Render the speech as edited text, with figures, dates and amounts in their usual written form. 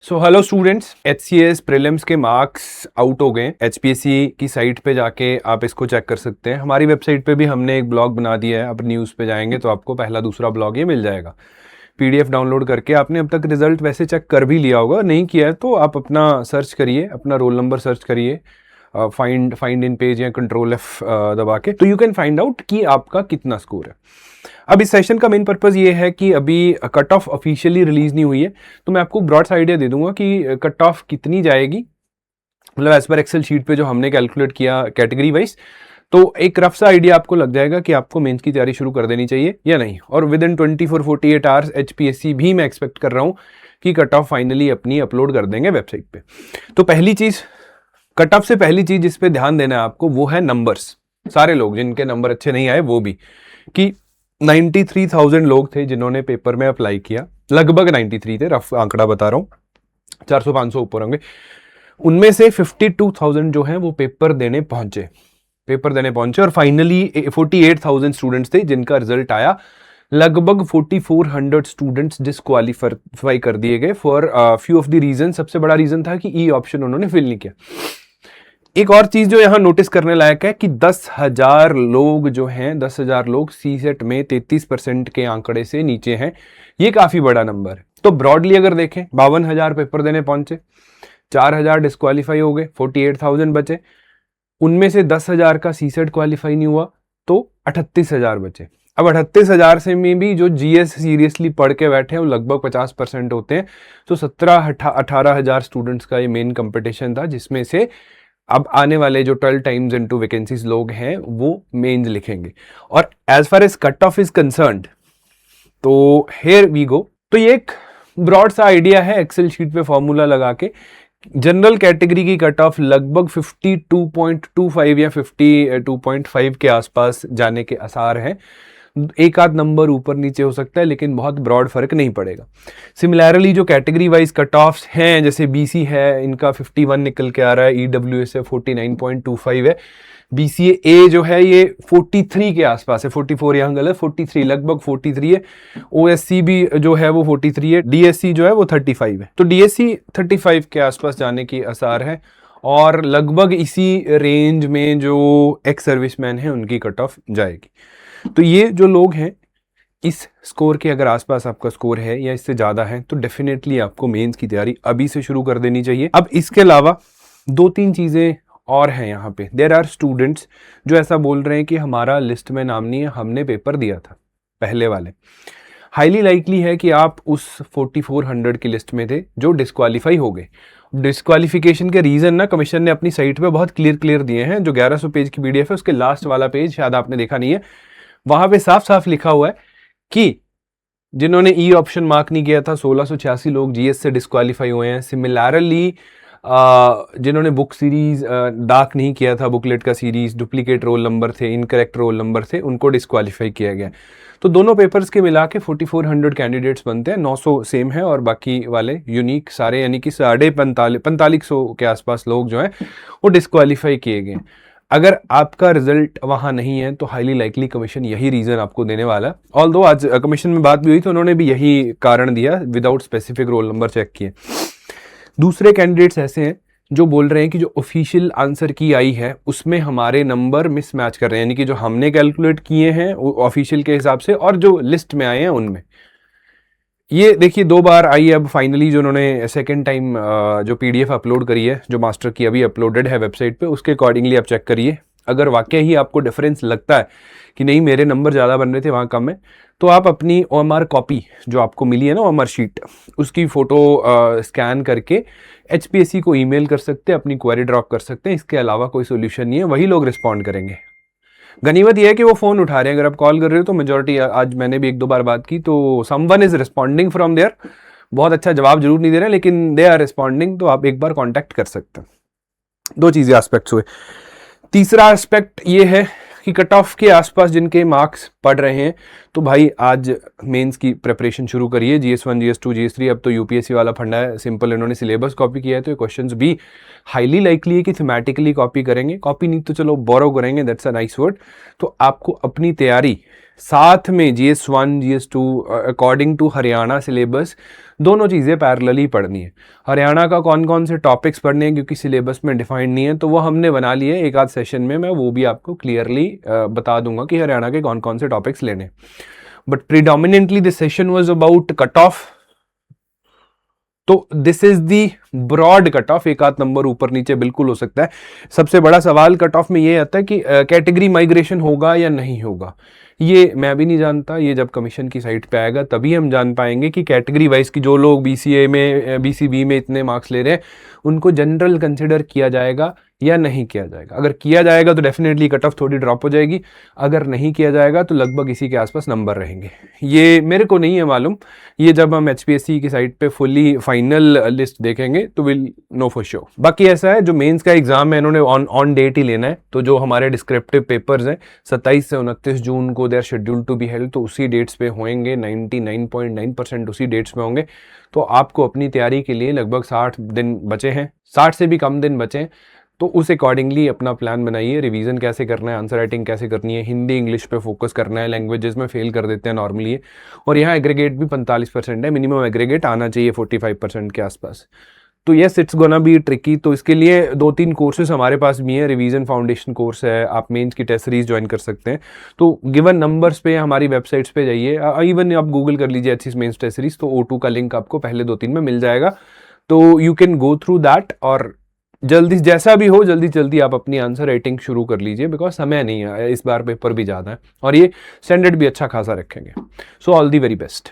So hello students, HCS prelims के marks out हो गए। HPSC की साइट पे जाके आप इसको चेक कर सकते हैं। हमारी वेबसाइट पे भी हमने एक ब्लॉग बना दिया है। आप न्यूज़ पे जाएंगे तो आपको पहला दूसरा ब्लॉग ये मिल जाएगा। PDF डाउनलोड करके आपने अब तक रिजल्ट वैसे चेक कर भी लिया होगा, नहीं किया है तो आप अपना सर्च करिए, अपना रोल नंबर सर्च करिए, फाइंड इन पेज या कंट्रोल F दबा के, तो यू कैन फाइंड आउट कि आपका कितना स्कोर है। अब इस सेशन का मेन पर्पस ये है कि अभी कट ऑफ ऑफिशियली रिलीज नहीं हुई है, तो मैं आपको ब्रॉड सा आइडिया दे दूंगा कि कट ऑफ कितनी जाएगी, मतलब एज पर एक्सेल शीट पे जो हमने कैलकुलेट किया कैटेगरी वाइज। तो एक रफ सा आइडिया आपको लग जाएगा कि आपको मेंस की तैयारी शुरू कर देनी चाहिए या नहीं। और विद इन 24-48 आवर्स HPSC भी मैं एक्सपेक्ट कर रहा हूँ कि कट ऑफ फाइनली अपनी अपलोड कर देंगे वेबसाइट पे। तो पहली चीज, कट ऑफ से पहली चीज जिस पे ध्यान देना है आपको, वो है नंबर्स। सारे लोग जिनके नंबर अच्छे नहीं आए वो भी, कि 93,000 लोग थे जिन्होंने पेपर में अप्लाई किया, लगभग 93 थे, रफ आंकड़ा बता रहा हूँ, 400-500 ऊपर होंगे। उनमें से 52,000 जो हैं वो पेपर देने पहुंचे और फाइनली 48,000 स्टूडेंट्स थे जिनका रिजल्ट आया। लगभग 4400 स्टूडेंट्स डिस्क्वालीफाई कर दिए गए for few of the reason. सबसे बड़ा रीजन था कि ई ऑप्शन उन्होंने फिल नहीं किया। एक और चीज जो यहां नोटिस करने लायक है कि 10,000 लोग जो हैं, 10,000 लोग CSET में 33% के आंकड़े से नीचे हैं। ये काफी बड़ा नंबर है। तो ब्रॉडली अगर देखें, 52,000 पेपर देने पहुंचे, 4,000 डिस्क्वालीफाई हो गए, 48,000 बचे। उनमें से 10,000 का CSET क्वालिफाई नहीं हुआ तो 38,000 बचे। अब 38,000 से में भी जो GS सीरियसली पढ़ के बैठे हैं वो लगभग 50% होते हैं। तो 17-18,000 स्टूडेंट्स का ये मेन कंपटीशन था, जिसमें से अब आने वाले जो 12 टाइम्स इनटू वैकेंसीज लोग हैं वो मेंस लिखेंगे। और as far as cut off is concerned, तो हियर वी गो। तो ये एक ब्रॉड सा आइडिया है एक्सेल शीट पे फॉर्मूला लगा के। जनरल कैटेगरी की कट ऑफ लगभग 52.25 या 52.5 के आसपास जाने के आसार हैं। एक आध नंबर ऊपर नीचे हो सकता है, लेकिन बहुत ब्रॉड फर्क नहीं पड़ेगा। सिमिलरली जो कैटेगरी वाइज कट ऑफ्स हैं, जैसे BC है, इनका 51 निकल के आ रहा है, EWS है 49.25 है, BCA जो है ये 43 के आसपास है, 44 यहाँ गलत, 43 लगभग 43 है। OSC भी जो है वो 43 है, DSC जो है वो 35 है। तो DSC 35 के आसपास जाने की आसार है, और लगभग इसी रेंज में जो एक्स सर्विसमैन है उनकी कट ऑफ जाएगी। तो ये जो लोग हैं, इस स्कोर के अगर आसपास आपका स्कोर है या इससे ज्यादा है, तो डेफिनेटली आपको मेंस की तैयारी अभी से शुरू कर देनी चाहिए। अब इसके अलावा 2-3 चीजें और हैं यहाँ पे। देयर आर स्टूडेंट्स जो ऐसा बोल रहे हैं कि हमारा लिस्ट में नाम नहीं है, हमने पेपर दिया था पहले वाले। हाईली लाइकली है कि आप उस 4400 की लिस्ट में थे जो डिस्क्वालीफाई हो गए। डिस्क्वालिफिकेशन के रीजन ना कमीशन ने अपनी साइट पे बहुत क्लियर दिए हैं। जो 1100 पेज की PDF है, उसके लास्ट वाला पेज शायद आपने देखा नहीं है, वहां पे साफ साफ लिखा हुआ है कि जिन्होंने ई ऑप्शन मार्क नहीं किया था, 1686 लोग GS से डिस्क्वालीफाई हुए हैं। सिमिलरली जिन्होंने बुक सीरीज डार्क नहीं किया था, बुकलेट का सीरीज, डुप्लीकेट रोल नंबर थे, इनकरेक्ट रोल नंबर थे, उनको डिस्क्वालीफाई किया गया। तो दोनों पेपर्स के मिला के 4400 कैंडिडेट्स बनते हैं। 900 सेम है और बाकी वाले यूनिक सारे, यानी कि 4500 के आसपास लोग जो हैं वो डिस्क्वालीफाई किए गए। अगर आपका रिजल्ट वहां नहीं है तो हाईली लाइकली कमीशन यही रीजन आपको देने वाला है। ऑल्दो आज कमीशन में बात भी हुई तो उन्होंने भी यही कारण दिया, without specific roll number check किए। दूसरे कैंडिडेट्स ऐसे हैं जो बोल रहे हैं कि जो ऑफिशियल आंसर की आई है उसमें हमारे नंबर मिसमैच कर रहे हैं, यानी कि जो हमने कैलकुलेट किए हैं ऑफिशियल के हिसाब से और जो लिस्ट में आए हैं उनमें। ये देखिए 2 बार आई है। अब फाइनली जो उन्होंने सेकेंड टाइम जो PDF अपलोड करी है, जो मास्टर की अभी अपलोडेड है वेबसाइट पे, उसके अकॉर्डिंगली आप चेक करिए। अगर वाकई ही आपको डिफरेंस लगता है कि नहीं मेरे नंबर ज़्यादा बन रहे थे वहाँ कम है, तो आप अपनी OMR कॉपी जो आपको मिली है ना, OMR शीट, उसकी फ़ोटो स्कैन करके HPSC को ईमेल कर सकते हैं, अपनी क्वेरी ड्रॉप कर सकते हैं। इसके अलावा कोई सोल्यूशन नहीं है, वही लोग रिस्पॉन्ड करेंगे। गनीमत यह है कि वो फोन उठा रहे हैं। अगर आप कॉल कर रहे हो तो मेजोरिटी, आज मैंने भी 1-2 बार बात की तो someone is responding from there. बहुत अच्छा जवाब जरूर नहीं दे रहे हैं, लेकिन दे आर रिस्पॉन्डिंग, तो आप एक बार कांटेक्ट कर सकते हैं। 2 चीजें एस्पेक्ट्स हुए। तीसरा एस्पेक्ट ये है कि कट ऑफ के आसपास जिनके मार्क्स पड़ रहे हैं, तो भाई आज मेंस की प्रिपरेशन शुरू करिए। GS1, GS2, GS3, अब तो UPSC वाला फंडा है। सिंपल इन्होंने सिलेबस कॉपी किया है, तो ये क्वेश्चंस भी हाईली लाइकली है कि थीमेटिकली कॉपी करेंगे। कॉपी नहीं तो चलो बोरो करेंगे, दैट्स अ नाइस वर्ड। तो आपको अपनी तैयारी साथ में GS1 GS2 according to Haryana syllabus दोनों चीज़ें पैरेलली पढ़नी है। हरियाणा का कौन कौन से टॉपिक्स पढ़ने हैं क्योंकि सिलेबस में डिफाइंड नहीं है, तो वो हमने बना लिए एक आध सेशन में, मैं वो भी आपको क्लियरली बता दूंगा कि हरियाणा के कौन कौन से टॉपिक्स लेने। But predominantly this session was about cut off, तो this is the broad cut off, एक आध नंबर ऊपर नीचे बिल्कुल हो सकता है। सबसे बड़ा सवाल कट ऑफ में ये आता है कि कैटेगरी माइग्रेशन होगा या नहीं होगा, ये मैं भी नहीं जानता। ये जब कमीशन की साइट पे आएगा तभी हम जान पाएंगे कि कैटेगरी वाइज की जो लोग BCA में BCB में इतने मार्क्स ले रहे हैं उनको जनरल कंसिडर किया जाएगा या नहीं किया जाएगा। अगर किया जाएगा तो डेफिनेटली कट ऑफ थोड़ी ड्रॉप हो जाएगी, अगर नहीं किया जाएगा तो लगभग इसी के आसपास नंबर रहेंगे। ये मेरे को नहीं है मालूम, ये जब हम HPSC की साइट पे फुली फाइनल लिस्ट देखेंगे तो विल नो फॉर श्योर। बाकी ऐसा है, जो मेंस का एग्जाम है इन्होंने ऑन डेट ही लेना है, तो जो हमारे डिस्क्रिप्टिव पेपर्स हैं 27 से 29 जून को they are scheduled to be held, तो उसी डेट्स पे होंगे, 99.9% उसी डेट्स पे होंगे। तो आपको अपनी तैयारी के लिए लगभग 60 दिन बचे हैं, 60 से भी कम दिन बचे हैं, तो उस अकॉर्डिंगली अपना प्लान बनाइए। रिवीजन कैसे करना है, आंसर राइटिंग कैसे करनी है, हिंदी इंग्लिश पे फोकस करना है, लैंग्वेजेस में फेल कर देते हैं नॉर्मली। और यहाँ एग्रीगेट भी 45% है, मिनिमम एग्रीगेट आना चाहिए 45% के आसपास। तो yes it's gonna be tricky, तो इसके लिए 2-3 कोर्सेज हमारे पास भी हैं। रिवीजन फाउंडेशन कोर्स है, आप मेंस की टेस्ट सीरीज ज्वाइन कर सकते हैं। तो गिवन नंबर्स पे हमारी वेबसाइट्स पे जाइए, इवन आप गूगल कर लीजिए HCS मेंस टेस्ट सीरीज, तो O2 का लिंक आपको पहले 2-3 में मिल जाएगा, तो you can go through that. और जल्दी जैसा भी हो जल्दी जल्दी आप अपनी आंसर राइटिंग शुरू कर लीजिए, बिकॉज समय नहीं है, इस बार पेपर भी ज़्यादा है और ये स्टैंडर्ड भी अच्छा खासा रखेंगे। So all the very best.